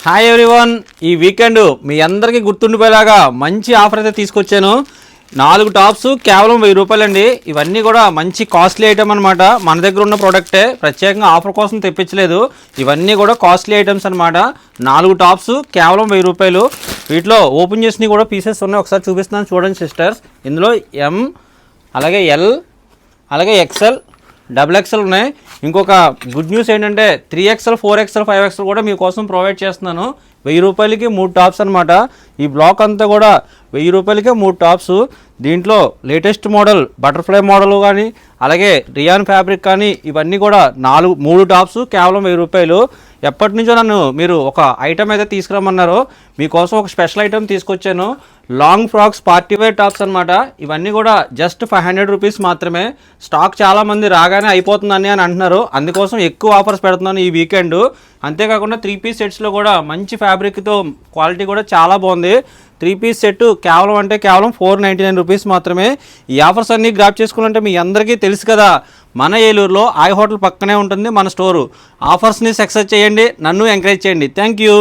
Hi everyone, ఈ weekend మీ అందరికీ గుర్తుండిపోయేలాగా మంచి ఆఫర్ అయితే తీసుకొచ్చాను. 4 టాప్స్ కేవలం 1000 రూపాయలండి. ఇవన్నీ కూడా మంచి కాస్ట్లీ ఐటమ్ అనమాట. మన దగ్గర ఉన్న ప్రోడక్టే, ప్రత్యేకంగా ఆఫర్ కోసం తెప్పించలేదు. ఇవన్నీ కూడా కాస్ట్లీ ఐటమ్స్ అనమాట. 4 టాప్స్ కేవలం 1000 రూపాయలు. వీటిలో ఓపెన్ చేసినవి కూడా పీసెస్ ఉన్నాయి, ఒకసారి చూపిస్తున్నాను చూడండి సిస్టర్స్. ఇందులో ఎం, అలాగే ఎల్, అలాగే ఎక్సెల్, XXL ఉన్నాయి. ఇంకొక గుడ్ న్యూస్ ఏంటంటే 3XL, 4XL, 5XL కూడా మీకోసం ప్రొవైడ్ చేస్తున్నాను. 1000 రూపాయలకి 3 టాప్స్ అనమాట. ఈ బ్లాక్ అంతా కూడా 1000 రూపాయలకే 3 టాప్స్. దీంట్లో లేటెస్ట్ మోడల్ బటర్ఫ్లై మోడల్ కానీ, అలాగే రియాన్ ఫ్యాబ్రిక్ కానీ, ఇవన్నీ కూడా 3 టాప్స్ కేవలం 1000 రూపాయలు. ఎప్పటి నుంచో నన్ను మీరు ఒక ఐటమ్ అయితే తీసుకురమ్మన్నారు, మీకోసం ఒక స్పెషల్ ఐటమ్ తీసుకొచ్చాను. Long frocks party wear tops అనమాట. ఇవన్నీ కూడా జస్ట్ 500 రూపీస్ మాత్రమే. స్టాక్ చాలామంది రాగానే అయిపోతుందని అంటున్నారు, అందుకోసం ఎక్కువ ఆఫర్స్ పెడుతున్నాను ఈ వీకెండ్. అంతేకాకుండా 3 పీస్ సెట్స్లో కూడా మంచి ఫ్యాబ్రిక్తో క్వాలిటీ కూడా చాలా బాగుంది. 3 పీస్ సెట్ కేవలం 499 రూపీస్ మాత్రమే. ఈ ఆఫర్స్ అన్నీ గ్రాప్ చేసుకోవాలంటే మీ అందరికీ తెలుసు కదా, మన ఏలూరులో ఐ హోటల్ పక్కనే ఉంటుంది మన స్టోరు. ఆఫర్స్ని సక్సెస్ చేయండి, నన్ను ఎంకరేజ్ చేయండి. Thank you.